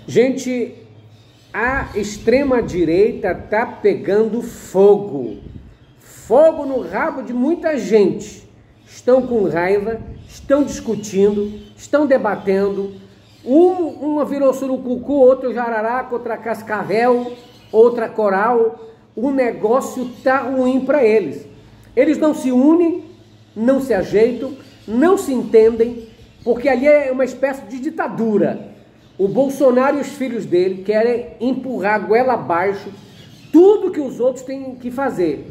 Gente, a extrema-direita tá pegando fogo. Fogo no rabo de muita gente. Estão com raiva, estão discutindo, estão debatendo. Uma virou surucucu, outra jararaca, outra cascavel, outra coral. O negócio tá ruim para eles. Eles não se unem, não se ajeitam, não se entendem, porque ali é uma espécie de ditadura. O Bolsonaro e os filhos dele querem empurrar a goela abaixo tudo que os outros têm que fazer.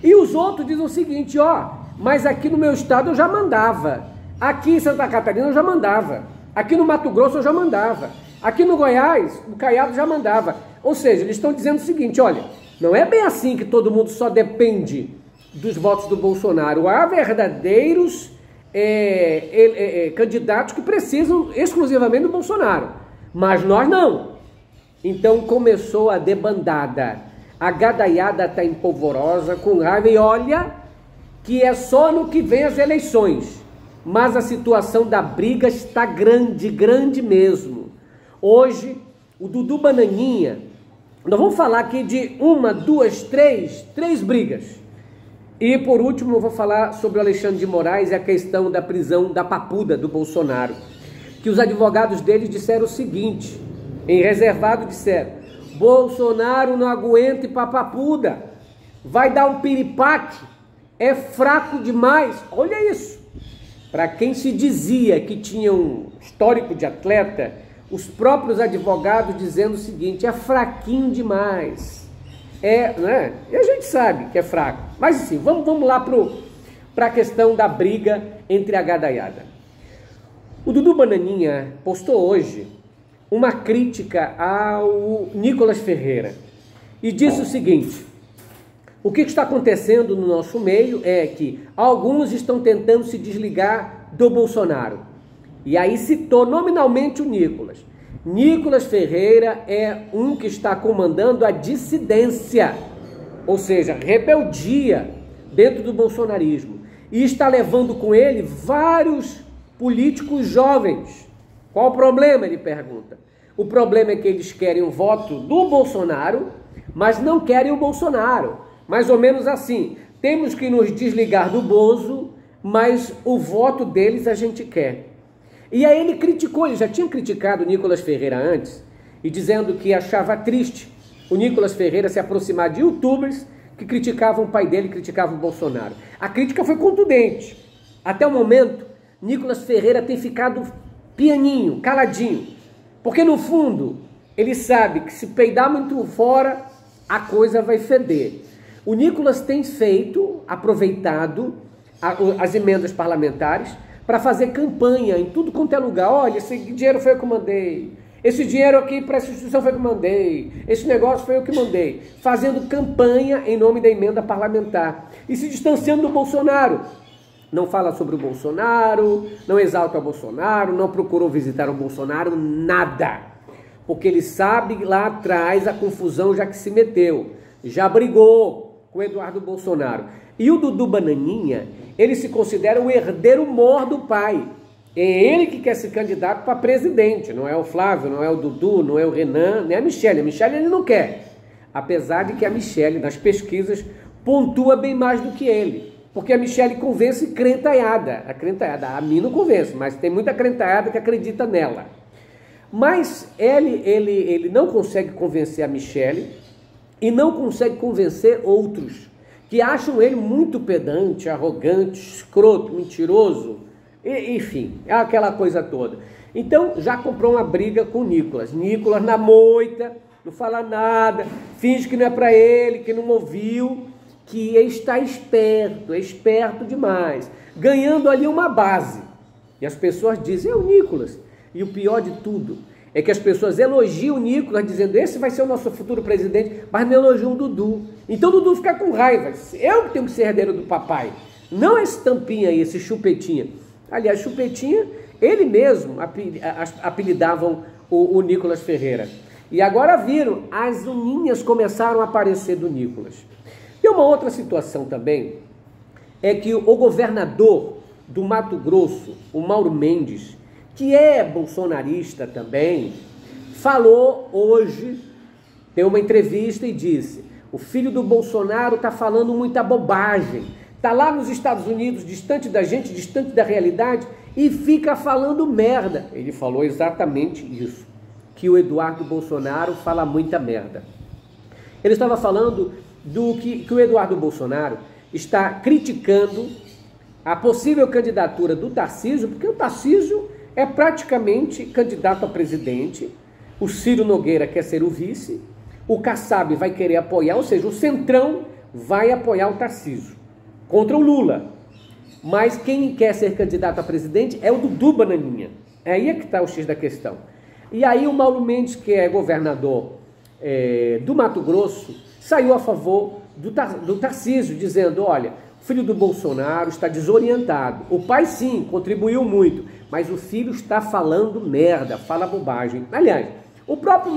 E os outros dizem o seguinte, ó, mas aqui no meu estado eu já mandava, aqui em Santa Catarina eu já mandava, aqui no Mato Grosso eu já mandava, aqui no Goiás o Caiado já mandava. Ou seja, eles estão dizendo o seguinte, olha, não é bem assim que todo mundo só depende dos votos do Bolsonaro. Há verdadeiros candidatos que precisam exclusivamente do Bolsonaro, mas nós não. Então começou a debandada, a gadaiada está empolvorosa, com raiva, e olha que é só no que vem as eleições, mas a situação da briga está grande, grande mesmo. Hoje, o Dudu Bananinha, nós vamos falar aqui de uma, duas, três brigas. E por último eu vou falar sobre o Alexandre de Moraes e a questão da prisão da papuda do Bolsonaro. Que os advogados deles disseram o seguinte, em reservado disseram, Bolsonaro não aguenta ir pra papuda, vai dar um piripaque, é fraco demais. Olha isso, para quem se dizia que tinha um histórico de atleta, os próprios advogados dizendo o seguinte, é fraquinho demais. Né? E a gente sabe que é fraco. Mas assim, vamos lá para a questão da briga entre a gadaiada. O Dudu Bananinha postou hoje uma crítica ao Nicolas Ferreira e disse o seguinte, o que está acontecendo no nosso meio é que alguns estão tentando se desligar do Bolsonaro. E aí citou nominalmente o Nicolas. Nicolas Ferreira é um que está comandando a dissidência, ou seja, rebeldia dentro do bolsonarismo, e está levando com ele vários políticos jovens. Qual o problema? Ele pergunta. O problema é que eles querem o voto do Bolsonaro, mas não querem o Bolsonaro. Mais ou menos assim, temos que nos desligar do Bozo, mas o voto deles a gente quer. E aí ele criticou, ele já tinha criticado o Nicolas Ferreira antes, e dizendo que achava triste o Nicolas Ferreira se aproximar de youtubers que criticavam o pai dele, criticavam o Bolsonaro. A crítica foi contundente. Até o momento, Nicolas Ferreira tem ficado pianinho, caladinho, porque no fundo ele sabe que se peidar muito fora, a coisa vai feder. O Nicolas tem aproveitado as emendas parlamentares para fazer campanha em tudo quanto é lugar. Olha, esse dinheiro foi eu que mandei, esse dinheiro aqui para essa instituição foi eu que mandei, esse negócio foi eu que mandei, fazendo campanha em nome da emenda parlamentar e se distanciando do Bolsonaro. Não fala sobre o Bolsonaro, não exalta o Bolsonaro, não procurou visitar o Bolsonaro, nada, porque ele sabe lá atrás a confusão já que se meteu, já brigou com o Eduardo Bolsonaro. E o Dudu Bananinha, ele se considera o herdeiro mor do pai. É ele que quer ser candidato para presidente, não é o Flávio, não é o Dudu, não é o Renan, nem a Michele. A Michele ele não quer, apesar de que a Michele, nas pesquisas, pontua bem mais do que ele, porque a Michele convence crentaiada. A mim não convence, mas tem muita crentaiada que acredita nela. Mas ele não consegue convencer a Michele e não consegue convencer outros que acham ele muito pedante, arrogante, escroto, mentiroso, enfim, é aquela coisa toda. Então já comprou uma briga com o Nicolas. Nicolas na moita, não fala nada, finge que não é para ele, que não ouviu, que está esperto, é esperto demais, ganhando ali uma base. E as pessoas dizem, é o Nicolas. E o pior de tudo é que as pessoas elogiam o Nicolas, dizendo, esse vai ser o nosso futuro presidente, mas não elogiam o Dudu. Então o Dudu fica com raiva. Eu que tenho que ser herdeiro do papai, não esse tampinha aí, esse chupetinha. Aliás, chupetinha, ele mesmo apelidavam o Nicolas Ferreira. E agora viram, as uninhas começaram a aparecer do Nicolas. E uma outra situação também é que o governador do Mato Grosso, o Mauro Mendes, que é bolsonarista também, falou hoje, deu uma entrevista e disse: o filho do Bolsonaro está falando muita bobagem, está lá nos Estados Unidos, distante da gente, distante da realidade, e fica falando merda. Ele falou exatamente isso, que o Eduardo Bolsonaro fala muita merda. Ele estava falando do que o Eduardo Bolsonaro está criticando a possível candidatura do Tarcísio, porque o Tarcísio é praticamente candidato a presidente, o Ciro Nogueira quer ser o vice, o Kassab vai querer apoiar, ou seja, o Centrão vai apoiar o Tarcísio contra o Lula. Mas quem quer ser candidato a presidente é o Dudu Bananinha. Aí é que está o X da questão. E aí o Mauro Mendes, que é governador do Mato Grosso, saiu a favor do Tarcísio, dizendo: olha, o filho do Bolsonaro está desorientado. O pai sim, contribuiu muito, mas o filho está falando merda, fala bobagem. Aliás, o próprio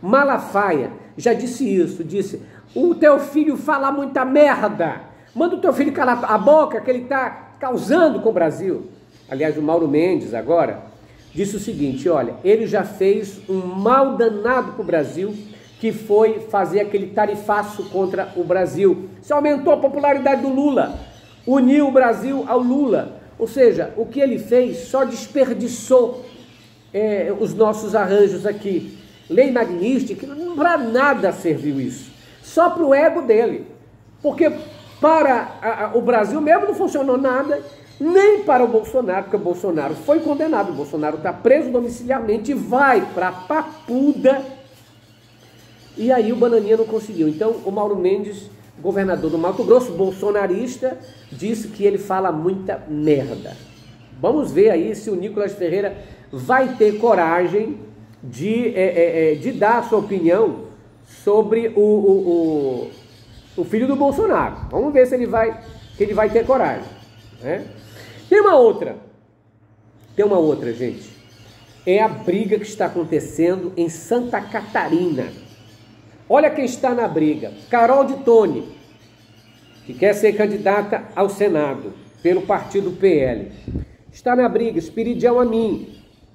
Malafaia já disse isso, disse: o teu filho fala muita merda, manda o teu filho calar a boca que ele está causando com o Brasil. Aliás, o Mauro Mendes agora disse o seguinte: olha, ele já fez um mal danado para o Brasil, que foi fazer aquele tarifaço contra o Brasil. Isso aumentou a popularidade do Lula, uniu o Brasil ao Lula. Ou seja, o que ele fez só desperdiçou os nossos arranjos aqui. Lei Magnística, para nada serviu isso, só para o ego dele, porque para o Brasil mesmo não funcionou nada, nem para o Bolsonaro, porque o Bolsonaro foi condenado, o Bolsonaro está preso domiciliarmente e vai para a Papuda, e aí o Bananinha não conseguiu. Então o Mauro Mendes, governador do Mato Grosso, bolsonarista, disse que ele fala muita merda. Vamos ver aí se o Nicolas Ferreira vai ter coragem de dar a sua opinião sobre o filho do Bolsonaro. Vamos ver se ele vai ter coragem, né? Tem uma outra, gente. É a briga que está acontecendo em Santa Catarina. Olha quem está na briga: Carol de Tone, que quer ser candidata ao Senado pelo partido PL. Está na briga Espiridião Amin,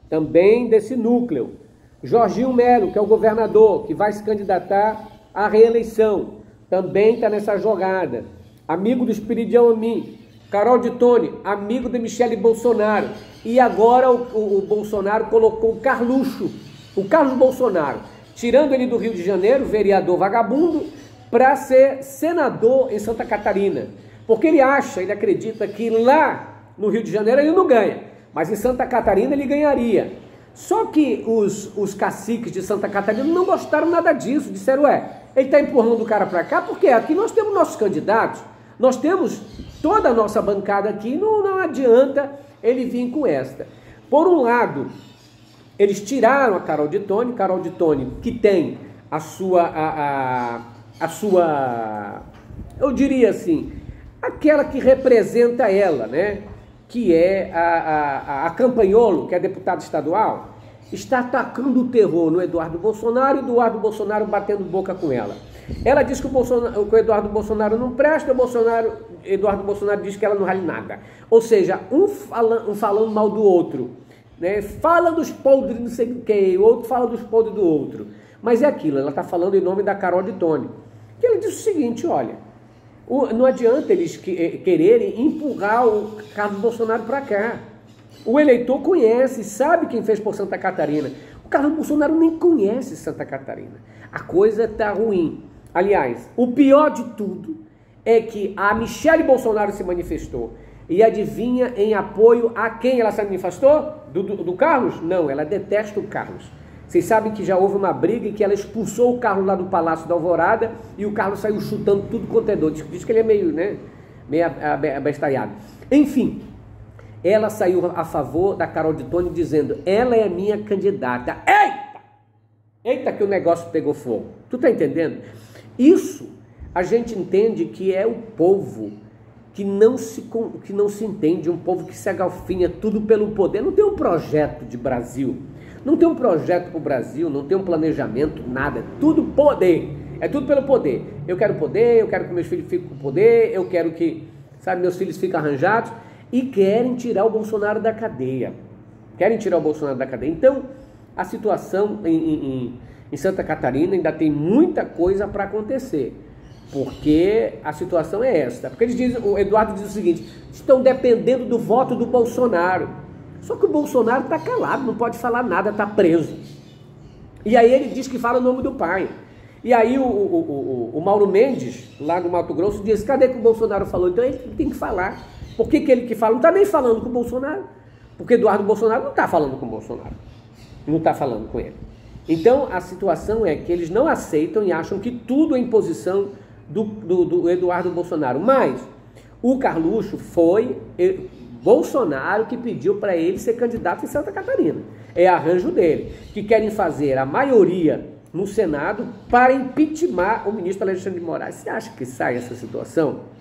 também desse núcleo. Jorginho Melo, que é o governador, que vai se candidatar à reeleição, também está nessa jogada. Amigo do Espiridião Amin. Carol de Tone, amigo de Michele Bolsonaro. E agora o Bolsonaro colocou o Carluxo, o Carlos Bolsonaro, tirando ele do Rio de Janeiro, vereador vagabundo, para ser senador em Santa Catarina. Porque ele acredita que lá no Rio de Janeiro ele não ganha, mas em Santa Catarina ele ganharia. Só que os caciques de Santa Catarina não gostaram nada disso, disseram: ele está empurrando o cara para cá, porque aqui nós temos nossos candidatos, nós temos toda a nossa bancada aqui, não adianta ele vir com esta. Por um lado, eles tiraram a Carol de Tone, que tem a sua, eu diria assim, aquela que representa ela, né? Que é a Campanholo, que é deputada estadual, está atacando o terror no Eduardo Bolsonaro, e o Eduardo Bolsonaro batendo boca com ela. Ela diz que o Eduardo Bolsonaro não presta, o Eduardo Bolsonaro diz que ela não vale nada. Ou seja, um falando mal do outro, né? Fala dos podres não sei o que, o outro fala dos podres do outro. Mas é aquilo, ela está falando em nome da Carol de Tone. Que ela diz o seguinte: olha, não adianta eles quererem empurrar o Carlos Bolsonaro para cá. O eleitor conhece, sabe quem fez por Santa Catarina. O Carlos Bolsonaro nem conhece Santa Catarina. A coisa está ruim. Aliás, o pior de tudo é que a Michele Bolsonaro se manifestou. E adivinha em apoio a quem ela se manifestou? Do Carlos? Não, ela detesta o Carlos. Vocês sabem que já houve uma briga em que ela expulsou o Carlos lá do Palácio da Alvorada e o Carlos saiu chutando tudo quanto é doido. Diz que ele é meio abestalhado. Enfim, ela saiu a favor da Carol de Tone, dizendo: ela é minha candidata. Eita que o negócio pegou fogo. Tu tá entendendo? Isso a gente entende que é o povo que não se entende, um povo que se agalfinha tudo pelo poder. Não tem um projeto de Brasil. Não tem um projeto para o Brasil, não tem um planejamento, nada. Tudo poder. É tudo pelo poder. Eu quero poder, eu quero que meus filhos fiquem com poder, eu quero que, meus filhos fiquem arranjados. E querem tirar o Bolsonaro da cadeia. Então, a situação em Santa Catarina ainda tem muita coisa para acontecer, porque a situação é esta. Porque eles dizem, o Eduardo diz o seguinte: estão dependendo do voto do Bolsonaro. Só que o Bolsonaro está calado, não pode falar nada, está preso. E aí ele diz que fala o nome do pai. E aí o Mauro Mendes, lá do Mato Grosso, diz: cadê que o Bolsonaro falou? Então ele tem que falar. Por que ele que fala? Não está nem falando com o Bolsonaro. Porque Eduardo Bolsonaro não está falando com o Bolsonaro. Não está falando com ele. Então a situação é que eles não aceitam e acham que tudo é imposição do Eduardo Bolsonaro. Mas o Carluxo foi Bolsonaro que pediu para ele ser candidato em Santa Catarina. É arranjo dele, que querem fazer a maioria no Senado para impeachment o ministro Alexandre de Moraes. Você acha que sai essa situação?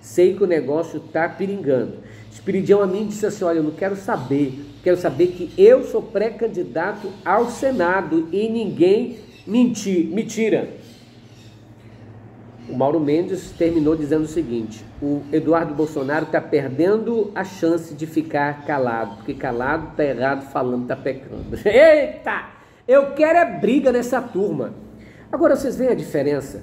Sei que o negócio está peringando. Espiridião a mim disse assim: olha, eu não quero saber que eu sou pré-candidato ao Senado e ninguém me tira. O Mauro Mendes terminou dizendo o seguinte: o Eduardo Bolsonaro está perdendo a chance de ficar calado, porque calado está errado, falando está pecando. Eita! Eu quero é briga nessa turma. Agora vocês veem a diferença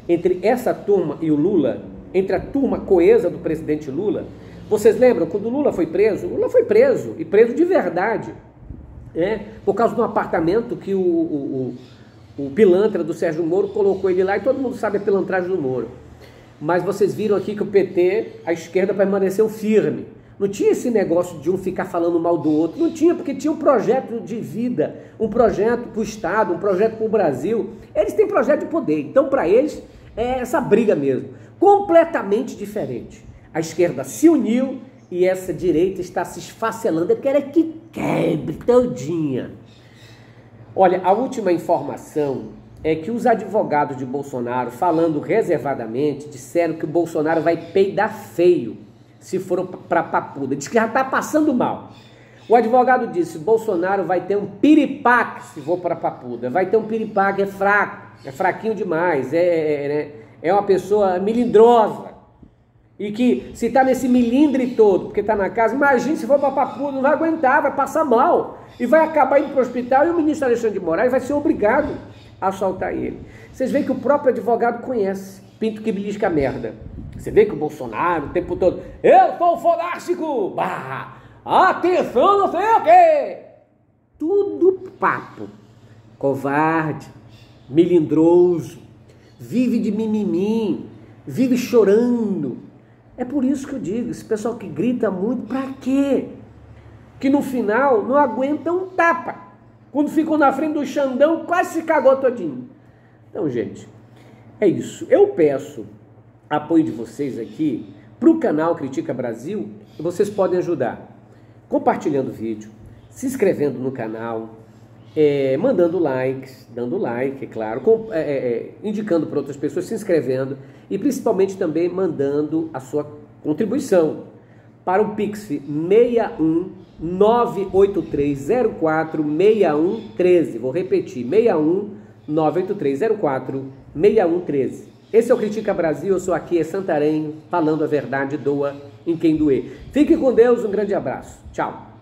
entre essa turma e o Lula, entre a turma coesa do presidente Lula? Vocês lembram quando o Lula foi preso? O Lula foi preso, e preso de verdade, por causa de um apartamento que o pilantra do Sérgio Moro colocou ele lá, e todo mundo sabe a pilantragem do Moro. Mas vocês viram aqui que o PT, a esquerda, permaneceu firme. Não tinha esse negócio de um ficar falando mal do outro. Não tinha, porque tinha um projeto de vida, um projeto para o Estado, um projeto para o Brasil. Eles têm projeto de poder. Então, para eles, é essa briga mesmo. Completamente diferente. A esquerda se uniu e essa direita está se esfacelando. Eu quero é que quebre todinha. Olha, a última informação é que os advogados de Bolsonaro, falando reservadamente, disseram que o Bolsonaro vai peidar feio se for para Papuda. Diz que já está passando mal. O advogado disse: Bolsonaro vai ter um piripaque se for para Papuda. Vai ter um piripaque, é fraco, é fraquinho demais, é uma pessoa melindrosa. E que se está nesse milindre todo, porque está na casa, imagine se for para Papuda, não vai aguentar, vai passar mal. E vai acabar indo para o hospital e o ministro Alexandre de Moraes vai ser obrigado a soltar ele. Vocês veem que o próprio advogado conhece pinto que belisca merda. Você vê que o Bolsonaro o tempo todo: eu sou fodástico, bah, atenção, não sei o quê. Tudo papo. Covarde, melindroso, vive de mimimi, vive chorando. É por isso que eu digo, esse pessoal que grita muito, pra quê? Que no final não aguenta um tapa. Quando ficam na frente do Xandão, quase se cagou todinho. Então, gente, é isso. Eu peço apoio de vocês aqui para o canal Critica Brasil. Vocês podem ajudar compartilhando o vídeo, se inscrevendo no canal, mandando likes, dando like, é claro, indicando para outras pessoas, se inscrevendo e principalmente também mandando a sua contribuição para o Pix 61983046113. Vou repetir: 61983046113. Esse é o Critica Brasil, eu sou aqui, é Santarém, falando a verdade, doa em quem doer. Fique com Deus, um grande abraço. Tchau.